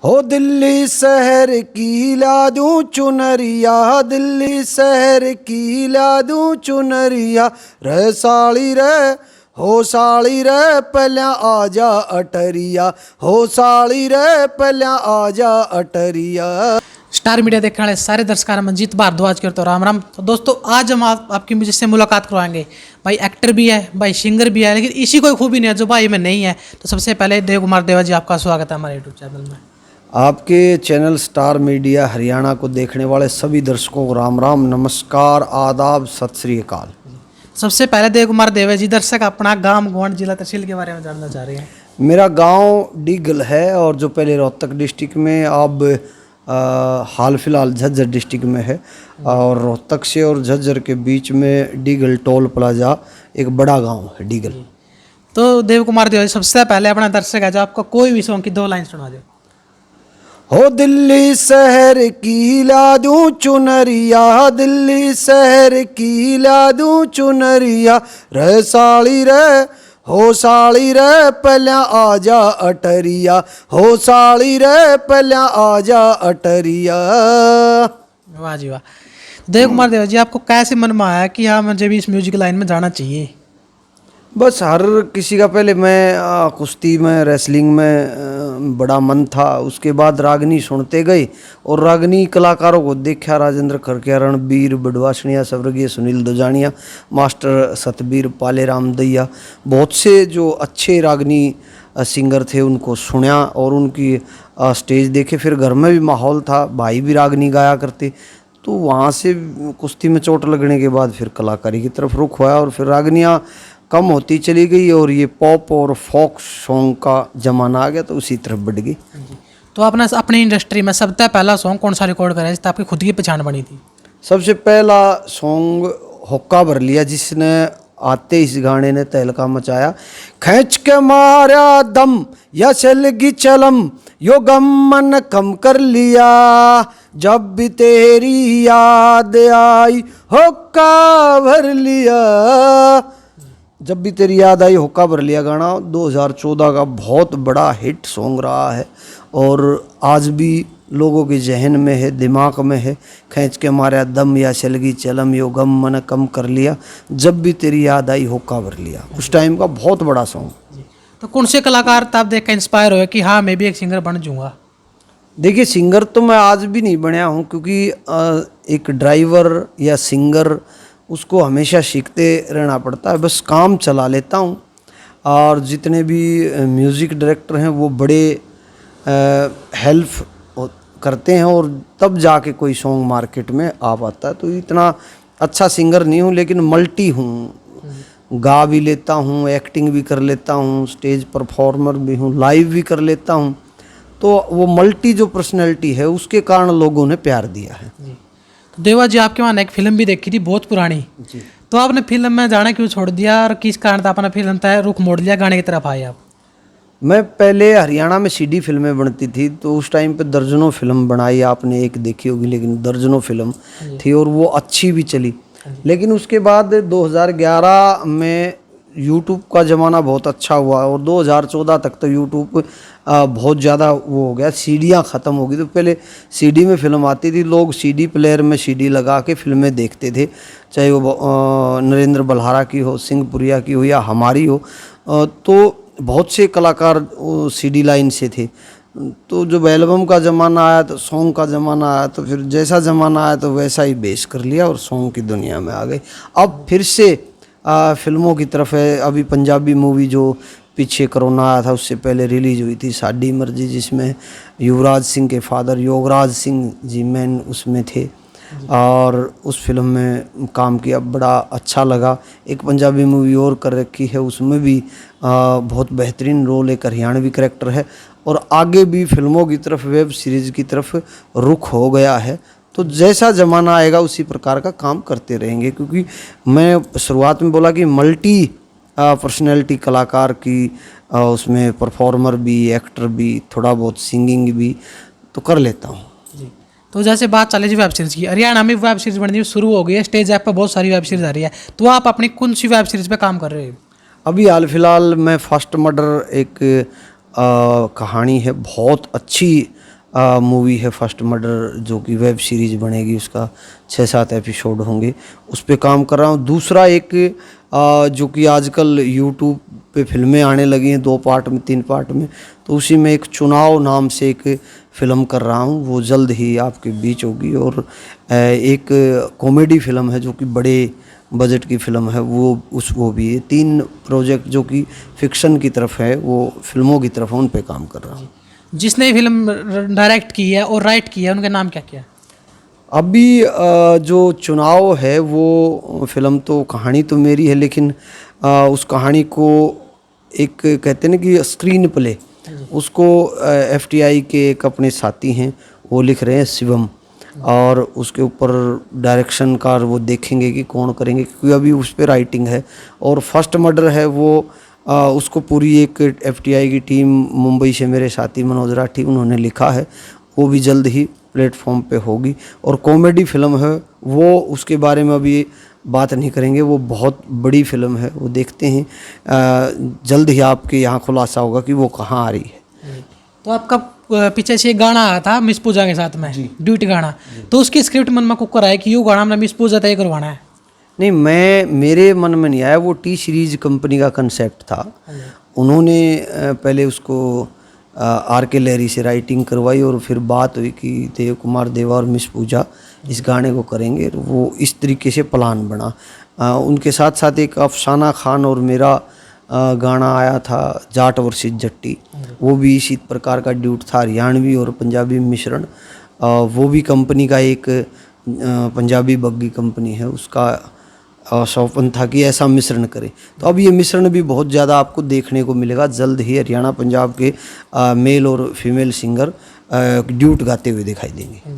हो दिल्ली शहर की ला दूं चुनरिया, दिल्ली शहर की ला दूं चुनरिया, रे साली रे हो साली रे पहला आजा अटरिया, हो साली रे पहला आजा अटरिया। स्टार मीडिया देखने वाले सारे दर्शकों में मंजीत भारद्वाज करते हो राम राम। तो दोस्तों आज हम आपकी मुझे से मुलाकात करवाएंगे। भाई एक्टर भी है, भाई सिंगर भी है, लेकिन इसी कोई खूबी नहीं है जो भाई में नहीं है। तो सबसे पहले देव कुमार देवा जी आपका स्वागत है हमारे यूट्यूब चैनल में। आपके चैनल स्टार मीडिया हरियाणा को देखने वाले सभी दर्शकों को राम राम, नमस्कार, आदाब, सत श्री अकाल। सबसे पहले देव कुमार देवा जी, दर्शक अपना गांव, गोंड, जिला, तहसील के बारे में जानना चाह रहे हैं। मेरा गांव डीगल है और जो पहले रोहतक डिस्ट्रिक्ट में, अब हाल फिलहाल झज्जर डिस्ट्रिक्ट में है। और रोहतक से और झज्जर के बीच में डीगल टोल प्लाजा एक बड़ा गांव है डीगल। तो देव कुमार देवा जी, सबसे पहले अपना दर्शक है जो आपको कोई भी सॉन्ग की 2 लाइन सुना दो। हो दिल्ली शहर की ला दूं चुनरिया, दिल्ली शहर की ला दूं चुनरिया, रे साली रे हो साली रे पहला आजा अटरिया, हो साली रे पहला आजा अटरिया। वाह जी वाह। देव कुमार देवा जी, आपको कैसे मन में आया कि हाँ मुझे भी इस म्यूजिक लाइन में जाना चाहिए? बस हर किसी का पहले मैं कुश्ती में, रेसलिंग में बड़ा मन था। उसके बाद रागनी सुनते गए और रागनी कलाकारों को देखा, राजेंद्र खरकिया, रणबीर बडवासनिया, स्वर्गीय सुनील दुजानिया, मास्टर सतबीर, पाले राम दैया, बहुत से जो अच्छे रागनी सिंगर थे उनको सुना और उनकी स्टेज देखे। फिर घर में भी माहौल था, भाई भी रागनी गाया करते, तो वहाँ से कुश्ती में चोट लगने के बाद फिर कलाकारी की तरफ रुख हुआ और फिर रागनियाँ कम होती चली गई और ये पॉप और फोक सॉन्ग का ज़माना आ गया तो उसी तरफ बढ़ गई। तो आपने अपनी इंडस्ट्री में सबसे पहला सॉन्ग कौन सा रिकॉर्ड करा जिससे आपकी खुद की पहचान बनी थी? सबसे पहला सॉन्ग हुक्का भर लिया, जिसने आते इस गाने ने तहलका मचाया। खींच के मारा दम या चलगी चलम, यो गम मन कम कर लिया, जब भी तेरी याद आई हुक्का भर लिया। जब भी तेरी याद आई हुक्का भर लिया गाना 2014 का बहुत बड़ा हिट सॉन्ग रहा है और आज भी लोगों के जहन में है, दिमाग में है। खींच के मारा दम या चलगी चलम, यो गम मन कम कर लिया, जब भी तेरी याद आई हुक्का भर लिया, उस टाइम का बहुत बड़ा सॉन्ग। तो कौन से कलाकार आप देख कर इंस्पायर हुए कि हाँ मैं भी एक सिंगर बन जाऊँगा? देखिए, सिंगर तो मैं आज भी नहीं बनया हूँ, क्योंकि एक ड्राइवर या सिंगर उसको हमेशा सीखते रहना पड़ता है। बस काम चला लेता हूँ और जितने भी म्यूज़िक डायरेक्टर हैं वो बड़े हेल्प करते हैं और तब जाके कोई सॉन्ग मार्केट में आ पाता है। तो इतना अच्छा सिंगर नहीं हूँ, लेकिन मल्टी हूँ, गा भी लेता हूँ, एक्टिंग भी कर लेता हूँ, स्टेज परफॉर्मर भी हूँ, लाइव भी कर लेता हूँ। तो वो मल्टी जो पर्सनैलिटी है उसके कारण लोगों ने प्यार दिया है। तो देवा जी, आपके वहाँ एक फिल्म भी देखी थी बहुत पुरानी जी, तो आपने फिल्म में जाना क्यों छोड़ दिया और किस कारण था आपने फिल्म तय रुख मोड़ लिया, गाने की तरफ आए आप? मैं पहले हरियाणा में सीडी फिल्में बनती थी, तो उस टाइम पे दर्जनों फिल्म बनाई, आपने एक देखी होगी, लेकिन दर्जनों फिल्म थी और वो अच्छी भी चली। लेकिन उसके बाद 2011 में यूट्यूब का ज़माना बहुत अच्छा हुआ और 2014 तक तो यूट्यूब बहुत ज़्यादा वो हो गया, सीडियाँ ख़त्म हो गई। तो पहले सीडी में फिल्म आती थी, लोग सीडी प्लेयर में सीडी लगा के फिल्में देखते थे, चाहे वो नरेंद्र बल्हारा की हो, सिंहपुरिया की हो या हमारी हो। तो बहुत से कलाकार सीडी लाइन से थे। तो जब एल्बम का ज़माना आया तो सॉन्ग का ज़माना आया, तो फिर जैसा ज़माना आया तो वैसा ही बेस कर लिया और सॉन्ग की दुनिया में आ गए। अब फिर से फिल्मों की तरफ है। अभी पंजाबी मूवी जो पीछे कोरोना आया था उससे पहले रिलीज हुई थी, साडी मर्जी, जिसमें युवराज सिंह के फादर योगराज सिंह जी मैन उसमें थे और उस फिल्म में काम किया, बड़ा अच्छा लगा। एक पंजाबी मूवी और कर रखी है, उसमें भी बहुत बेहतरीन रोल, एक हरियाणवी करैक्टर है और आगे भी फिल्मों की तरफ, वेब सीरीज़ की तरफ रुख हो गया है। तो जैसा ज़माना आएगा उसी प्रकार का काम करते रहेंगे, क्योंकि मैं शुरुआत में बोला कि मल्टी पर्सनैलिटी कलाकार की, उसमें परफॉर्मर भी, एक्टर भी, थोड़ा बहुत सिंगिंग भी तो कर लेता हूँ जी। तो जैसे बात चले जी वेब सीरीज़ की, हरियाणा में वेब सीरीज़ बननी शुरू हो गई है, स्टेज ऐप पर बहुत सारी वेब सीरीज़ आ रही है, तो आप अपनी कौन सी वेब सीरीज़ पे काम कर रहे हो? अभी हाल फिलहाल मैं फर्स्ट मर्डर एक कहानी है, बहुत अच्छी मूवी है फर्स्ट मर्डर, जो कि वेब सीरीज़ बनेगी, उसका 6-7 एपिसोड होंगे, उस पे काम कर रहा हूँ। दूसरा एक जो कि आजकल यूट्यूब पे फिल्में आने लगी हैं 2 पार्ट में 3 पार्ट में, तो उसी में एक चुनाव नाम से एक फ़िल्म कर रहा हूँ, वो जल्द ही आपके बीच होगी। और एक कॉमेडी फ़िल्म है जो कि बड़े बजट की फ़िल्म है, वो भी है। 3 प्रोजेक्ट जो कि फिक्शन की तरफ है, वो फिल्मों की तरफ है, उन पे काम कर रहा हूँ। जिसने ये फिल्म डायरेक्ट की है और राइट की है उनका नाम क्या क्या है? अभी जो चुनाव है वो फिल्म तो कहानी तो मेरी है, लेकिन उस कहानी को एक कहते हैं ना कि स्क्रीन प्ले, उसको FTI के एक अपने साथी हैं वो लिख रहे हैं, शिवम, और उसके ऊपर डायरेक्शन का वो देखेंगे कि कौन करेंगे, क्योंकि अभी उस पर राइटिंग है। और फर्स्ट मर्डर है वो उसको पूरी एक FTI की टीम, मुंबई से मेरे साथी मनोज राठी, उन्होंने लिखा है, वो भी जल्द ही प्लेटफॉर्म पे होगी। और कॉमेडी फिल्म है वो, उसके बारे में अभी बात नहीं करेंगे, वो बहुत बड़ी फिल्म है, वो देखते हैं जल्द ही आपके यहाँ खुलासा होगा कि वो कहाँ आ रही है। तो आपका पीछे से एक गाना आया था मिस पूजा के साथ में, ड्यूट गाना, तो उसकी स्क्रिप्ट मन में कुकर आया कि यो गाना हमने मिस पूजा तय करवाना है? नहीं, मेरे मन में नहीं आया, वो टी सीरीज कंपनी का कंसेप्ट था। उन्होंने पहले उसको RK लहरी से राइटिंग करवाई, और फिर बात हुई कि देव कुमार देवा और मिस पूजा इस गाने को करेंगे, तो वो इस तरीके से प्लान बना। उनके साथ साथ एक अफसाना खान और मेरा गाना आया था, जाट वर्सेस जट्टी, वो भी इसी प्रकार का ड्यूट था, हरियाणवी और पंजाबी मिश्रण। वो भी कंपनी का एक पंजाबी बग्गी कंपनी है, उसका सौपन था कि ऐसा मिश्रण करे। तो अब ये मिश्रण भी बहुत ज़्यादा आपको देखने को मिलेगा जल्द ही। हरियाणा पंजाब के मेल और फीमेल सिंगर ड्यूट गाते हुए दिखाई देंगे।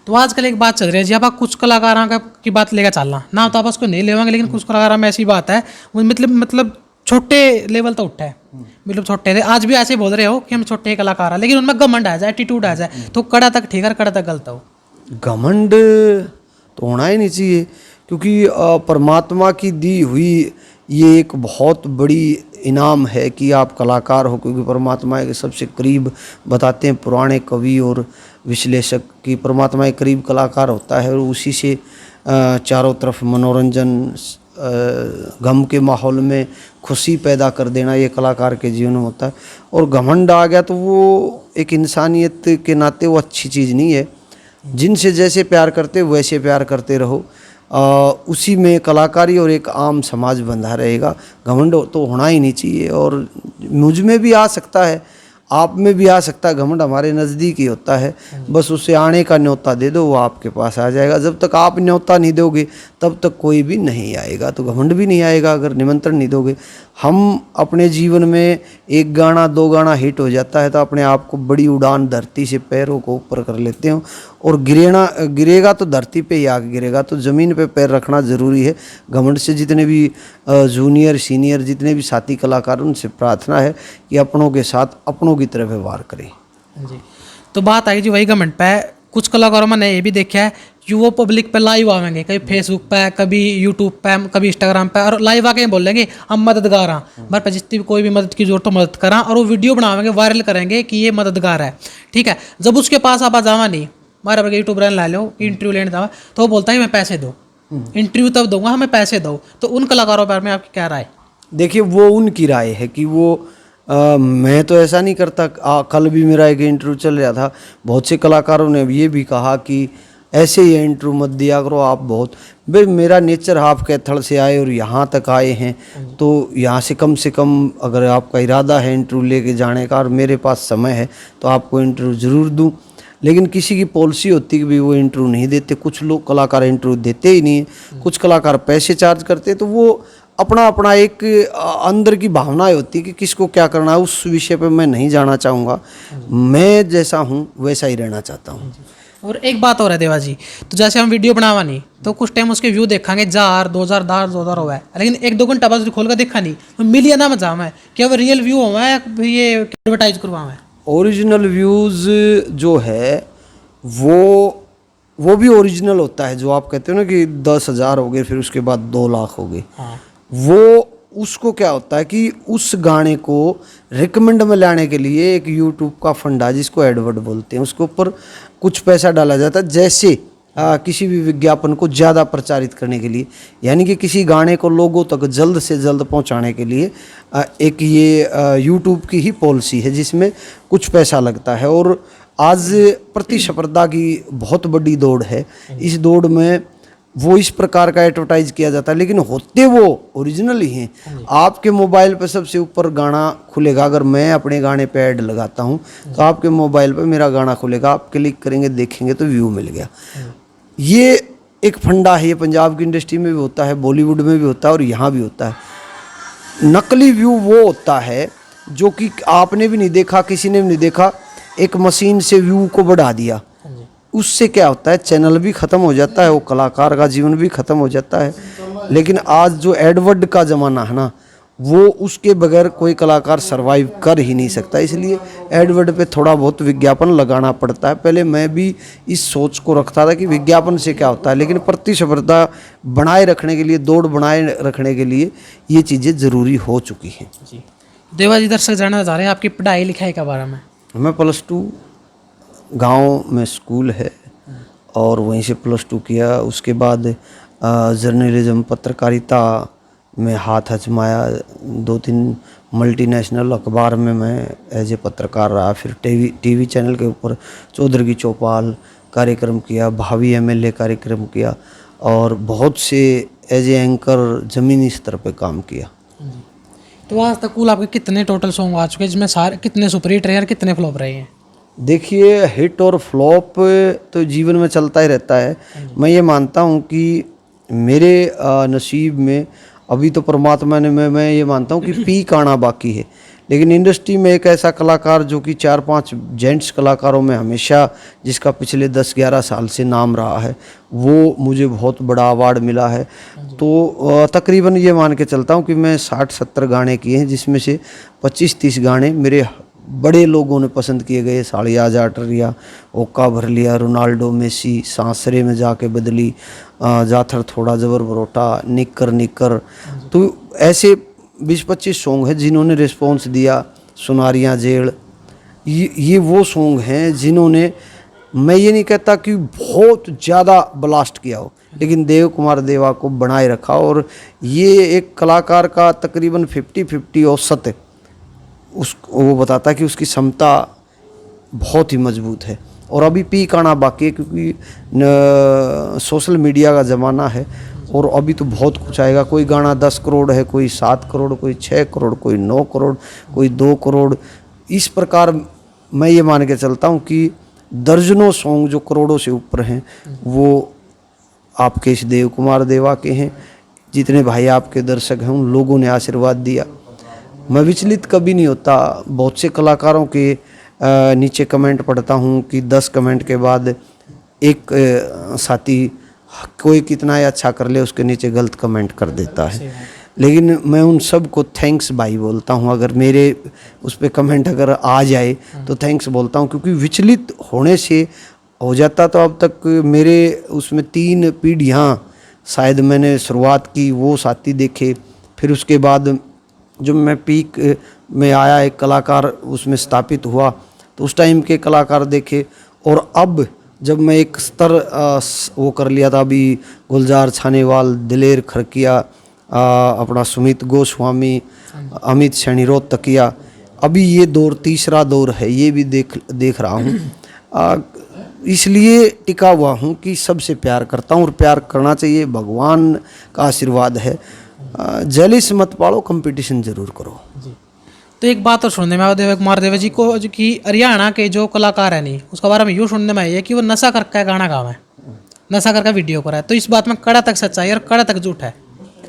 तो आजकल एक बात चल रही है जी, आप कुछ कलाकारों की बात लेकर चलना ना, तो आप उसको नहीं लेवांगे, लेकिन कुछ कलाकारों में ऐसी बात है वो मतलब छोटे लेवल तक उठा है, मतलब छोटे थे, आज भी ऐसे बोल रहे हो कि हम छोटे कलाकार हैं, लेकिन उनमें घमंड आ जाए, एटीट्यूड आ जाए, तो कड़ा तक ठीक है, कड़ा तक गलत हो। घमंड तो होना ही नहीं चाहिए, क्योंकि परमात्मा की दी हुई ये एक बहुत बड़ी इनाम है कि आप कलाकार हो, क्योंकि परमात्मा के सबसे करीब बताते हैं पुराने कवि और विश्लेषक कि परमात्मा के करीब कलाकार होता है, और उसी से चारों तरफ मनोरंजन, गम के माहौल में खुशी पैदा कर देना, ये कलाकार के जीवन में होता है। और घमंड आ गया तो वो एक इंसानियत के नाते वो अच्छी चीज़ नहीं है। जिनसे जैसे प्यार करते वैसे प्यार करते रहो, उसी में कलाकारी और एक आम समाज बंधा रहेगा। घमंड तो होना ही नहीं चाहिए, और मुझ में भी आ सकता है, आप में भी आ सकता है। घमंड हमारे नज़दीक ही होता है, बस उसे आने का न्योता दे दो, वो आपके पास आ जाएगा। जब तक आप न्योता नहीं दोगे तब तक कोई भी नहीं आएगा, तो घमंड भी नहीं आएगा अगर निमंत्रण नहीं दोगे। हम अपने जीवन में 1 गाना 2 गाना हिट हो जाता है तो अपने आप को बड़ी उड़ान धरती से पैरों को ऊपर कर लेते हो, और गिरेगा तो धरती पे ही आके गिरेगा, तो ज़मीन पे पैर रखना ज़रूरी है। घमंड से जितने भी जूनियर सीनियर जितने भी साथी कलाकार, उनसे प्रार्थना है कि अपनों के साथ अपनों की तरह व्यवहार करें। जी, तो बात आई जी वही घमंड पे। कुछ कलाकारों में मैंने ये भी देखा है कि वो पब्लिक पे लाइव आवेंगे, कभी फेसबुक पे, कभी यूट्यूब पे, कभी इंस्टाग्राम पे, और लाइव आके बोलेंगे हम मददगार हैं, पर पे जितनी भी कोई भी मदद की जरूरत तो मदद करा, और वो वीडियो बनावेंगे, वायरल करेंगे कि ये मददगार है, ठीक है। जब उसके पास आप जावा नहीं, हमारे पर यूट्यूबर ला लो, इंटरव्यू लेने जावा, तो वो बोलता है मैं पैसे दो, इंटरव्यू तब दूंगा, हमें पैसे दो। तो उन कलाकारों पर में आपकी क्या राय? देखिए, वो उनकी राय है कि वो मैं तो ऐसा नहीं करता। कल भी मेरा एक इंटरव्यू चल रहा था, बहुत से कलाकारों ने ये भी कहा कि ऐसे ही इंटरव्यू मत दिया करो आप। बहुत भाई, मेरा नेचर आप कैथल से आए और यहाँ तक आए हैं, तो यहाँ से कम अगर आपका इरादा है इंटरव्यू लेके जाने का और मेरे पास समय है तो आपको इंटरव्यू ज़रूर दूँ। लेकिन किसी की पॉलिसी होती है कि भी वो इंटरव्यू नहीं देते। कुछ लोग कलाकार इंटरव्यू देते ही नहीं है, कुछ कलाकार पैसे चार्ज करते हैं। तो वो अपना एक अंदर की भावनाएं होती है कि किसको क्या करना है, उस विषय पे मैं नहीं जाना चाहूँगा। मैं जैसा हूँ वैसा ही रहना चाहता हूँ। और एक बात और है देवा जी, तो जैसे हम वीडियो बनावा नहीं तो कुछ टाइम उसके व्यू देखेंगे 2000 हुआ है, लेकिन 1-2 घंटा बाद खोल कर देखा नहीं तो मिलियन में जावा है, क्या वो रियल व्यू हुआ है या ये एडवर्टाइज करवावा है? ओरिजिनल व्यूज़ जो है वो भी ओरिजिनल होता है। जो आप कहते हो ना कि 10,000 हो गए फिर उसके बाद 2 लाख हो गए, हाँ। वो उसको क्या होता है कि उस गाने को रिकमेंड में लाने के लिए एक यूट्यूब का फंडा जिसको एडवर्ड बोलते हैं, उसके ऊपर कुछ पैसा डाला जाता है, जैसे किसी भी विज्ञापन को ज़्यादा प्रचारित करने के लिए, यानी कि किसी गाने को लोगों तक जल्द से जल्द पहुंचाने के लिए एक ये यूट्यूब की ही पॉलिसी है जिसमें कुछ पैसा लगता है। और आज प्रतिस्पर्धा की बहुत बड़ी दौड़ है, इस दौड़ में वो इस प्रकार का एडवर्टाइज किया जाता है, लेकिन होते वो ओरिजिनल ही हैं। आपके मोबाइल पे सबसे ऊपर गाना खुलेगा, अगर मैं अपने गाने पे ऐड लगाता हूँ तो आपके मोबाइल पे मेरा गाना खुलेगा, आप क्लिक करेंगे देखेंगे तो व्यू मिल गया। ये एक फंडा है, ये पंजाब की इंडस्ट्री में भी होता है, बॉलीवुड में भी होता है और यहाँ भी होता है। नकली व्यू वो होता है जो कि आपने भी नहीं देखा, किसी ने भी नहीं देखा, एक मशीन से व्यू को बढ़ा दिया, उससे क्या होता है चैनल भी ख़त्म हो जाता है, वो कलाकार का जीवन भी ख़त्म हो जाता है। लेकिन आज जो एडवर्ड का ज़माना है ना, वो उसके बगैर कोई कलाकार सरवाइव कर ही नहीं सकता, इसलिए एडवर्ड पे थोड़ा बहुत विज्ञापन लगाना पड़ता है। पहले मैं भी इस सोच को रखता था कि विज्ञापन से क्या होता है, लेकिन प्रतिस्पर्धा बनाए रखने के लिए, दौड़ बनाए रखने के लिए ये चीज़ें ज़रूरी हो चुकी हैं। देवा जी, दर्शक जानना चाह रहे हैं आपकी पढ़ाई लिखाई के बारे में। मैं +2, गांव में स्कूल है और वहीं से +2 किया। उसके बाद जर्नलिज्म, पत्रकारिता में हाथ आजमाया, 2-3 मल्टीनेशनल अखबार में मैं एज ए पत्रकार रहा। फिर टीवी चैनल के ऊपर चौधरी की चौपाल कार्यक्रम किया, भावी MLA कार्यक्रम किया और बहुत से एज ए एंकर ज़मीनी स्तर पे काम किया। तो आज तक कुल आपके कितने टोटल सॉन्ग आ चुके हैं, जिसमें सारे कितने सुपर हिट रहे हैं और कितने फ्लॉप रहे हैं? देखिए, हिट और फ्लॉप तो जीवन में चलता ही रहता है। मैं ये मानता हूँ कि मेरे नसीब में अभी तो परमात्मा ने, मैं ये मानता हूँ कि पीक आना बाकी है। लेकिन इंडस्ट्री में एक ऐसा कलाकार जो कि 4-5 जेंट्स कलाकारों में हमेशा, जिसका पिछले 10-11 साल से नाम रहा है, वो मुझे बहुत बड़ा अवार्ड मिला है। तो तकरीबन ये मान के चलता हूँ कि मैं 60-70 गाने किए हैं, जिसमें से 25-30 गाने मेरे बड़े लोगों ने पसंद किए गए। साड़िया जाटरिया, ओका भर लिया, रोनाल्डो, मेसी, सांसरे में जाके बदली, जाथर थोड़ा जबर बरोटा, निक्कर निक्कर, तो ऐसे 20-25 सॉन्ग हैं जिन्होंने रिस्पॉन्स दिया। सुनारियाँ जेल, ये वो सॉन्ग हैं जिन्होंने, मैं ये नहीं कहता कि बहुत ज़्यादा ब्लास्ट किया हो, लेकिन देव कुमार देवा को बनाए रखा। और ये एक कलाकार का तकरीबन 50-50 औसत है, वो बताता है कि उसकी क्षमता बहुत ही मजबूत है। और अभी पीक आना बाकी है, क्योंकि सोशल मीडिया का ज़माना है और अभी तो बहुत कुछ आएगा। कोई गाना 10 करोड़ है, कोई 7 करोड़, कोई 6 करोड़, कोई 9 करोड़, कोई 2 करोड़। इस प्रकार मैं ये मान के चलता हूँ कि दर्जनों सॉन्ग जो करोड़ों से ऊपर हैं वो आपके इस देव कुमार देवा के हैं। जितने भाई आपके दर्शक हैं उन लोगों ने आशीर्वाद दिया। मैं विचलित कभी नहीं होता। बहुत से कलाकारों के नीचे कमेंट पढ़ता हूँ कि 10 कमेंट के बाद एक साथी कोई कितना ही अच्छा कर ले उसके नीचे गलत कमेंट कर देता है, लेकिन मैं उन सब को थैंक्स भाई बोलता हूँ। अगर मेरे उस पर कमेंट अगर आ जाए तो थैंक्स बोलता हूँ, क्योंकि विचलित होने से हो जाता तो अब तक मेरे उसमें 3 पीढ़ियाँ शायद मैंने शुरुआत की, वो साथी देखे। फिर उसके बाद जब मैं पीक में आया, एक कलाकार उसमें स्थापित हुआ, तो उस टाइम के कलाकार देखे। और अब जब मैं एक स्तर वो कर लिया था, अभी गुलजार छानेवाल, दिलेर खरकिया, अपना सुमित गोस्वामी, अमित सैनी रोहतकिया, अभी ये दौर तीसरा दौर है, ये भी देख रहा हूँ। इसलिए टिका हुआ हूँ कि सबसे प्यार करता हूँ और प्यार करना चाहिए, भगवान का आशीर्वाद है। जेलिस मत पालो, कंपटीशन जरूर करो। तो एक बात और सुनने में आया देव कुमार देवा जी को, जो कि हरियाणा के जो कलाकार है नहीं, उसके बारे में यूँ सुनने में आई है कि वो नशा करके गाना गावा है, नशा करके वीडियो करा है। तो इस बात में कड़ा तक सच्चाई और कड़ा तक झूठ है।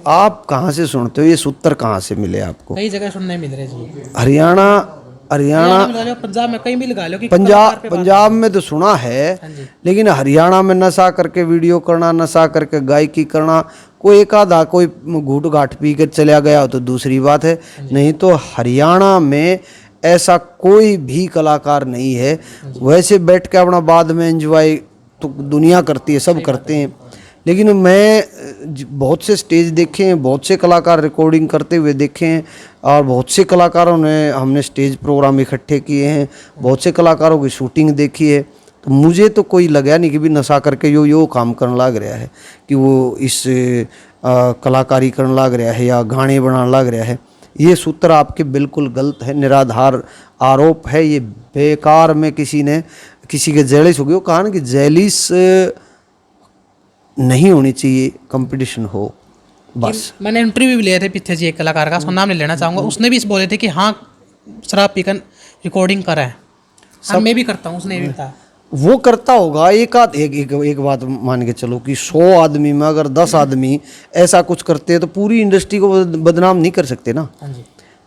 आप कहाँ से सुनते हो? ये सूत्र कहाँ से मिले आपको? कई जगह सुनने मिल रहे जी। हरियाणा पंजाब में कहीं भी लगा लो कि पंजाब में तो सुना है, लेकिन हरियाणा में नशा करके वीडियो करना, नशा करके गायकी करना, कोई एक आधा कोई घूट घाट पी कर चला गया हो तो दूसरी बात है, नहीं तो हरियाणा में ऐसा कोई भी कलाकार नहीं है। वैसे बैठ के अपना बाद में एंजॉय तो दुनिया करती है, सब करते हैं, लेकिन मैं बहुत से स्टेज देखे हैं, बहुत से कलाकार रिकॉर्डिंग करते हुए देखे हैं, और बहुत से कलाकारों ने हमने स्टेज प्रोग्राम इकट्ठे किए हैं, बहुत से कलाकारों की शूटिंग देखी है। तो मुझे तो कोई लगा नहीं कि भी नशा करके यो काम करने लग रहा है, कि वो इस कलाकारी करने लग रहा है या गाने बनाने लग रहा है। ये सूत्र आपके बिल्कुल गलत है, निराधार आरोप है, ये बेकार में किसी ने किसी के जेलिस हो गई। वो कहा ना कि जेलिस नहीं होनी चाहिए, कंपटीशन हो बस। मैंने इंटरव्यू भी लिए थे पीछे जी एक कलाकार का, उसका नाम नहीं लेना चाहूँगा, उसने भी इस बोले थे कि हाँ शराब पीकर रिकॉर्डिंग करा है। हाँ मैं भी करता हूँ, उसने भी कहा। वो करता होगा, एक बात मान के चलो कि 100 आदमी में अगर 10 आदमी ऐसा कुछ करते हैं तो पूरी इंडस्ट्री को बदनाम नहीं कर सकते ना। हाँ जी।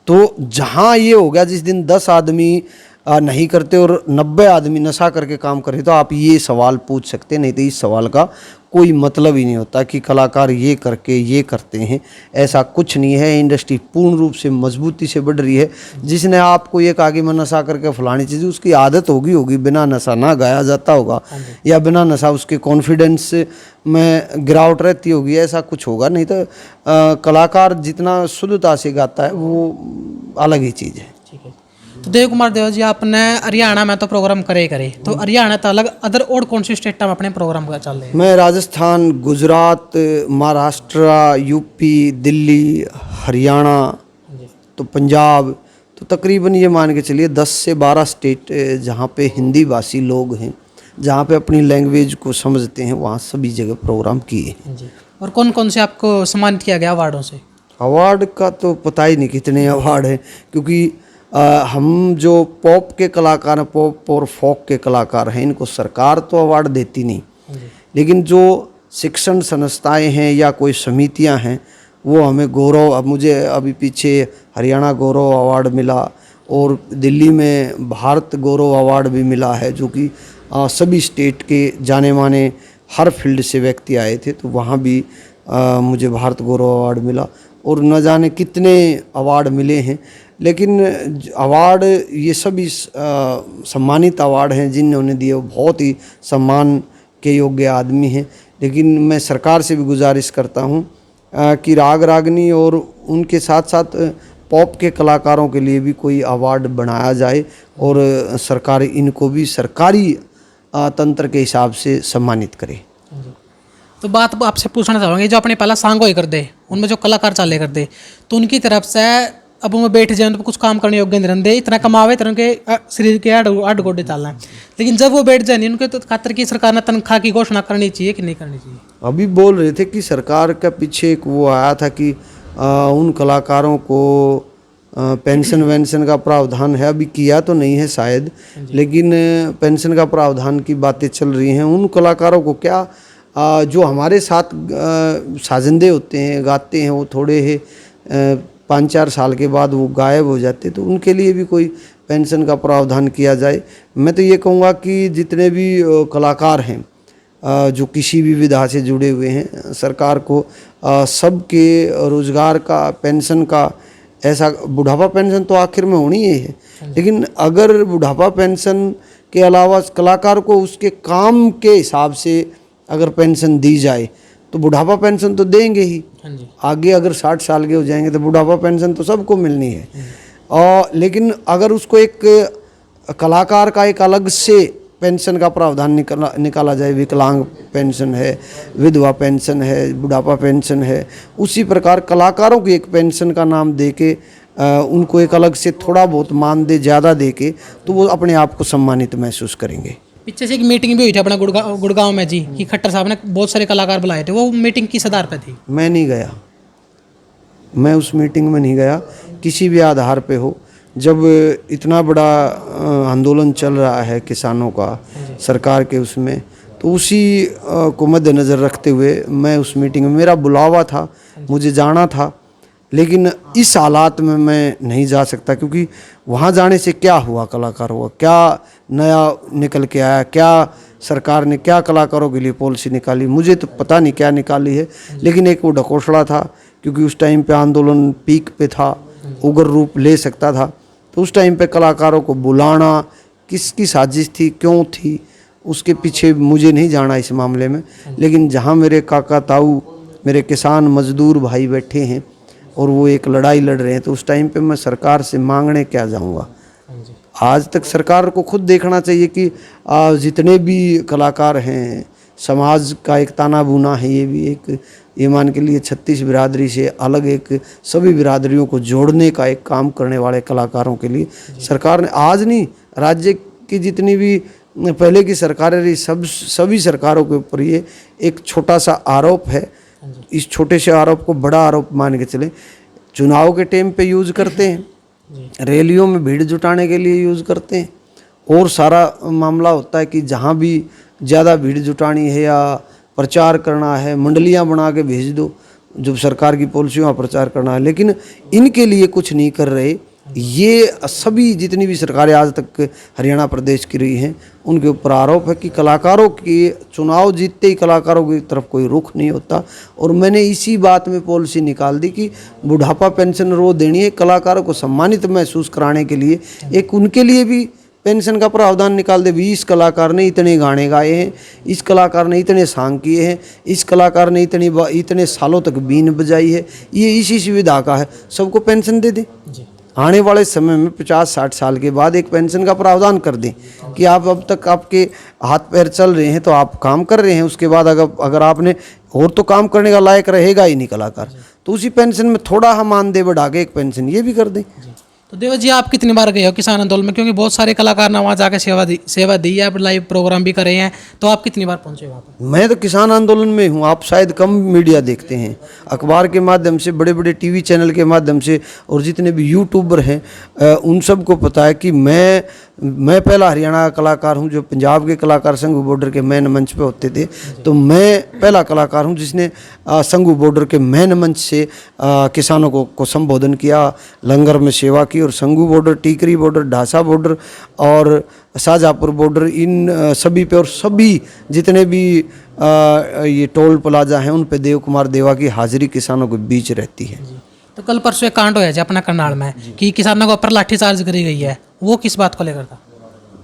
तो जहाँ ये हो गया, जिस दिन 10 आदमी नहीं करते और 90 आदमी नशा करके काम करे, तो आप ये सवाल पूछ सकते, नहीं तो इस सवाल का कोई मतलब ही नहीं होता कि कलाकार ये करके ये करते हैं। ऐसा कुछ नहीं है। इंडस्ट्री पूर्ण रूप से मजबूती से बढ़ रही है। जिसने आपको ये कहा कि मैं नशा करके फलानी चीज़, उसकी आदत होगी बिना नशा ना गाया जाता होगा, या बिना नशा उसके कॉन्फिडेंस में गिरावट रहती होगी, ऐसा कुछ होगा नहीं। तो कलाकार जितना शुद्धता से गाता है वो अलग ही चीज़ है। ठीक है। तो देव कुमार देव जी, आपने हरियाणा में तो प्रोग्राम करे तो हरियाणा तो अलग, अदर और कौन सी स्टेट में अपने प्रोग्राम का चल रहे हैं? मैं राजस्थान, गुजरात, महाराष्ट्र, यूपी, दिल्ली, हरियाणा, तो पंजाब, तो तकरीबन ये मान के चलिए 10 से 12 स्टेट जहाँ पे हिंदी भाषी लोग हैं, जहाँ पे अपनी लैंग्वेज को समझते हैं, वहाँ सभी जगह प्रोग्राम किए हैं। और कौन कौन से आपको सम्मानित किया गया अवार्डों से? अवार्ड का तो पता ही नहीं कितने अवार्ड हैं, क्योंकि हम जो पॉप के कलाकार हैं, पॉप और फोक के कलाकार हैं, इनको सरकार तो अवार्ड देती नहीं, लेकिन जो शिक्षण संस्थाएं हैं या कोई समितियां हैं वो हमें गौरव, अब मुझे अभी पीछे हरियाणा गौरव अवार्ड मिला और दिल्ली में भारत गौरव अवार्ड भी मिला है, जो कि सभी स्टेट के जाने माने हर फील्ड से व्यक्ति आए थे, तो वहाँ भी मुझे भारत गौरव अवार्ड मिला और न जाने कितने अवार्ड मिले हैं। लेकिन अवार्ड ये सभी सम्मानित अवार्ड हैं जिन्होंने दिए, वो बहुत ही सम्मान के योग्य आदमी हैं। लेकिन मैं सरकार से भी गुजारिश करता हूँ कि राग रागनी और उनके साथ साथ पॉप के कलाकारों के लिए भी कोई अवार्ड बनाया जाए और सरकार इनको भी सरकारी तंत्र के हिसाब से सम्मानित करे। तो बात आपसे पूछना चाहूँगी, जो अपने पहला सांग होए कर दे, उनमें जो कलाकार चाले कर दे, तो उनकी तरफ से अब वो बैठ जाए तो कुछ काम करने योग्य नहीं रहते, इतना कमावे तरह के शरीर के आठ गोडे चालना है, लेकिन जब वो बैठ जाए नहीं, उनके तो खातर की सरकार ने तनख्वाह की घोषणा करनी चाहिए कि नहीं करनी चाहिए? अभी बोल रहे थे कि सरकार का पीछे एक वो आया था कि उन कलाकारों को पेंशन वेंशन का प्रावधान है, अभी किया तो नहीं है शायद, लेकिन पेंशन का प्रावधान की बातें चल रही हैं। उन कलाकारों को क्या, जो हमारे साथ साजिंदे होते हैं, गाते हैं, वो थोड़े 5-4 साल के बाद वो गायब हो जाते, तो उनके लिए भी कोई पेंशन का प्रावधान किया जाए। मैं तो ये कहूँगा कि जितने भी कलाकार हैं जो किसी भी विधा से जुड़े हुए हैं, सरकार को सबके रोज़गार का, पेंशन का, ऐसा बुढ़ापा पेंशन तो आखिर में होनी ही है, लेकिन अगर बुढ़ापा पेंशन के अलावा कलाकार को उसके काम के हिसाब से अगर पेंशन दी जाए तो बुढ़ापा पेंशन तो देंगे ही। आगे अगर 60 साल के हो जाएंगे तो बुढ़ापा पेंशन तो सबको मिलनी है। और लेकिन अगर उसको एक कलाकार का एक अलग से पेंशन का प्रावधान निकाला जाए, विकलांग पेंशन है, विधवा पेंशन है, बुढ़ापा पेंशन है, उसी प्रकार कलाकारों की एक पेंशन का नाम दे के उनको एक अलग से थोड़ा बहुत मान दे, ज़्यादा दे के, तो वो अपने आप को सम्मानित महसूस करेंगे। पीछे से एक मीटिंग भी हुई थी अपना गुड़गांव में जी, कि खट्टर साहब ने बहुत सारे कलाकार बुलाए थे, वो मीटिंग किस आधार पर थी? मैं नहीं गया, मैं उस मीटिंग में नहीं गया, किसी भी आधार पे हो। जब इतना बड़ा आंदोलन चल रहा है किसानों का सरकार के उसमें, तो उसी को मद्देनज़र रखते हुए मैं उस मीटिंग में, मेरा बुलावा था, मुझे जाना था, लेकिन इस हालात में मैं नहीं जा सकता, क्योंकि वहाँ जाने से क्या हुआ कलाकारों का, क्या नया निकल के आया, क्या सरकार ने क्या कलाकारों के लिए पॉलिसी निकाली, मुझे तो पता नहीं क्या निकाली है, लेकिन एक वो ढकोसला था, क्योंकि उस टाइम पे आंदोलन पीक पे था, उग्र रूप ले सकता था, तो उस टाइम पे कलाकारों को बुलाना किसकी साजिश थी, क्यों थी, उसके पीछे मुझे नहीं जाना इस मामले में, लेकिन जहाँ मेरे काका ताऊ, मेरे किसान मजदूर भाई बैठे हैं और वो एक लड़ाई लड़ रहे हैं, तो उस टाइम पे मैं सरकार से मांगने क्या जाऊँगा। आज तक सरकार को खुद देखना चाहिए कि जितने भी कलाकार हैं, समाज का एक ताना बुना है, ये भी एक, ये मान के लिए 36 बिरादरी से अलग एक सभी बिरादरियों को जोड़ने का एक काम करने वाले कलाकारों के लिए सरकार ने, आज नहीं, राज्य की जितनी भी पहले की सरकारें रही, सभी सरकारों के ऊपर ये एक छोटा सा आरोप है। इस छोटे से आरोप को बड़ा आरोप मान के चले। चुनाव के टाइम पे यूज़ करते हैं, रैलियों में भीड़ जुटाने के लिए यूज़ करते हैं, और सारा मामला होता है कि जहाँ भी ज़्यादा भीड़ जुटानी है या प्रचार करना है, मंडलियाँ बना के भेज दो, जो सरकार की पॉलिसियों का प्रचार करना है, लेकिन इनके लिए कुछ नहीं कर रहे। ये सभी जितनी भी सरकारें आज तक हरियाणा प्रदेश की रही हैं, उनके ऊपर आरोप है कि कलाकारों के चुनाव जीतते ही कलाकारों की तरफ कोई रुख नहीं होता। और मैंने इसी बात में पॉलिसी निकाल दी कि बुढ़ापा पेंशन वो देनी है, कलाकारों को सम्मानित महसूस कराने के लिए एक उनके लिए भी पेंशन का प्रावधान निकाल दे। भी इस कलाकार ने इतने गाने गाए हैं, इस कलाकार ने इतने सॉन्ग किए हैं, इस कलाकार ने इतने सालों तक बीन बजाई है, ये इसी सुविधा का है, सबको पेंशन दे दें। आने वाले समय में 50-60 साल के बाद एक पेंशन का प्रावधान कर दें कि आप अब तक आपके हाथ पैर चल रहे हैं तो आप काम कर रहे हैं, उसके बाद अगर आपने और तो काम करने का लायक रहेगा ही नहीं कलाकार, तो उसी पेंशन में थोड़ा हम मानदेय बढ़ा के एक पेंशन ये भी कर दें। तो देवा जी, आप कितनी बार गए हो किसान आंदोलन में? क्योंकि बहुत सारे कलाकार ने वहाँ जाकर सेवा दी है, आप लाइव प्रोग्राम भी करे हैं, तो आप कितनी बार पहुँचे वहाँ पर? मैं तो किसान आंदोलन में हूँ, आप शायद कम मीडिया देखते हैं। अखबार के माध्यम से, बड़े बड़े टीवी चैनल के माध्यम से, और जितने भी यूट्यूबर हैं उन सबको पता है कि मैं पहला हरियाणा का कलाकार हूँ जो पंजाब के कलाकार संघू बॉर्डर के मैन मंच पे होते थे। तो मैं पहला कलाकार हूँ जिसने संघू बॉर्डर के मैन मंच से किसानों को संबोधन किया, लंगर में सेवा की, और संघू बॉर्डर, टीकरी बॉर्डर, ढासा बॉर्डर और शाहजहाँपुर बॉर्डर, इन सभी पे, और सभी जितने भी ये टोल प्लाजा हैं उन पे देव कुमार देवा की हाजिरी किसानों के बीच रहती है। तो कल परसों एक कांड होया जी अपना करनाल में कि किसानों के ऊपर लाठीचार्ज करी गई है, वो किस बात को लेकर था?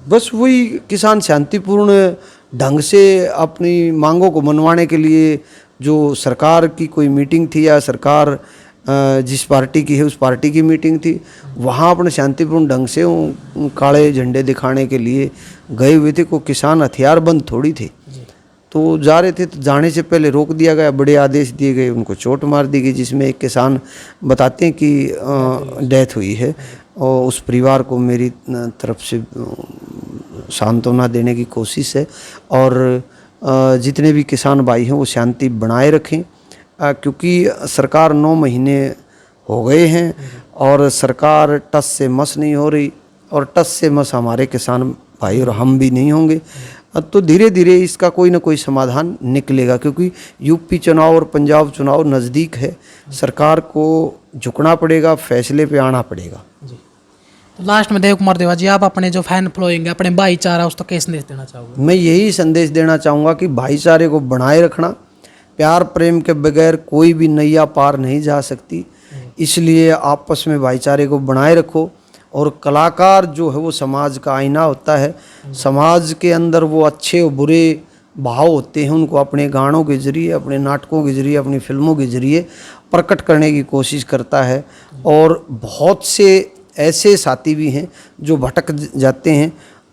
बस वही, किसान शांतिपूर्ण ढंग से अपनी मांगों को मनवाने के लिए, जो सरकार की कोई मीटिंग थी या सरकार जिस पार्टी की है उस पार्टी की मीटिंग थी, वहाँ अपने शांतिपूर्ण ढंग से काले झंडे दिखाने के लिए गए हुए थे। को किसान हथियारबंद थोड़ी थे, तो जा रहे थे, तो जाने से पहले रोक दिया गया, बड़े आदेश दिए गए, उनको चोट मार दी गई, जिसमें एक किसान बताते हैं कि डेथ हुई है। और उस परिवार को मेरी तरफ से सांत्वना देने की कोशिश है, और जितने भी किसान भाई हैं वो शांति बनाए रखें, क्योंकि सरकार 9 महीने हो गए हैं और सरकार टस से मस नहीं हो रही, और टस से मस हमारे किसान भाई और हम भी नहीं होंगे। तो धीरे धीरे इसका कोई ना कोई समाधान निकलेगा, क्योंकि यूपी चुनाव और पंजाब चुनाव नज़दीक है, सरकार को झुकना पड़ेगा, फैसले पे आना पड़ेगा। तो लास्ट में देव कुमार देवा जी, आप अपने जो फैन फॉलोइंग है, अपने भाईचारा, उसको क्या संदेश देना चाहोगे? मैं यही संदेश देना चाहूँगा कि भाईचारे को बनाए रखना, प्यार प्रेम के बगैर कोई भी नैया पार नहीं जा सकती, इसलिए आपस में भाईचारे को बनाए रखो। और कलाकार जो है वो समाज का आईना होता है, समाज के अंदर वो अच्छे और बुरे भाव होते हैं, उनको अपने गानों के जरिए, अपने नाटकों के जरिए, अपनी फिल्मों के जरिए प्रकट करने की कोशिश करता है। और बहुत से ऐसे साथी भी हैं जो भटक जाते हैं,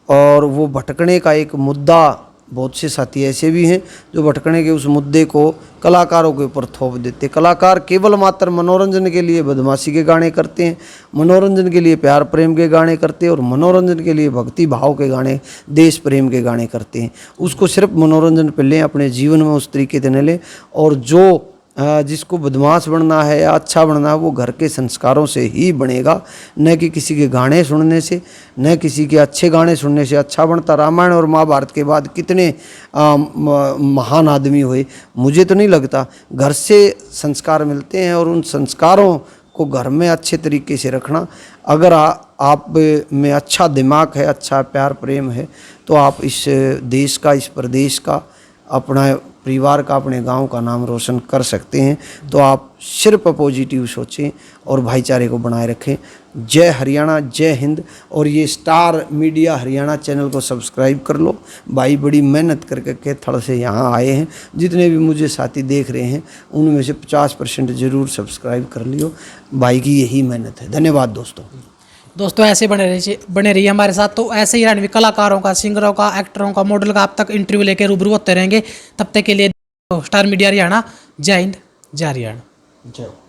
और वो भटकने का एक मुद्दा, बहुत से साथी ऐसे भी हैं जो भटकने के उस मुद्दे को कलाकारों के ऊपर थोप देते। कलाकार केवल मात्र मनोरंजन के लिए बदमाशी के गाने करते हैं, मनोरंजन के लिए प्यार प्रेम के गाने करते हैं, और मनोरंजन के लिए भक्ति भाव के गाने, देश प्रेम के गाने करते हैं। उसको सिर्फ मनोरंजन पे लें, अपने जीवन में उस तरीके से न लें। और जो जिसको बदमाश बनना है या अच्छा बनना है, वो घर के संस्कारों से ही बनेगा, न कि किसी के गाने सुनने से, न किसी के अच्छे गाने सुनने से अच्छा बनता। रामायण और महाभारत के बाद कितने महान आदमी हुए, मुझे तो नहीं लगता। घर से संस्कार मिलते हैं, और उन संस्कारों को घर में अच्छे तरीके से रखना। अगर आप में अच्छा दिमाग है, अच्छा प्यार प्रेम है, तो आप इस देश का, इस प्रदेश का, अपना परिवार का, अपने गांव का नाम रोशन कर सकते हैं। तो आप सिर्फ पॉजिटिव सोचें और भाईचारे को बनाए रखें। जय हरियाणा, जय हिंद। और ये स्टार मीडिया हरियाणा चैनल को सब्सक्राइब कर लो। भाई बड़ी मेहनत करके थड़ से यहाँ आए हैं। जितने भी मुझे साथी देख रहे हैं उनमें से 50% ज़रूर सब्सक्राइब कर लियो। भाई की यही मेहनत है। धन्यवाद दोस्तों ऐसे बने रहिए हमारे साथ। तो ऐसे ही रणवी कलाकारों का, सिंगरों का, एक्टरों का, मॉडल का आप तक इंटरव्यू लेके रूबरू होते रहेंगे। तब तक के लिए स्टार मीडिया हरियाणा, जय हिंद, जय हरियाणा। जय।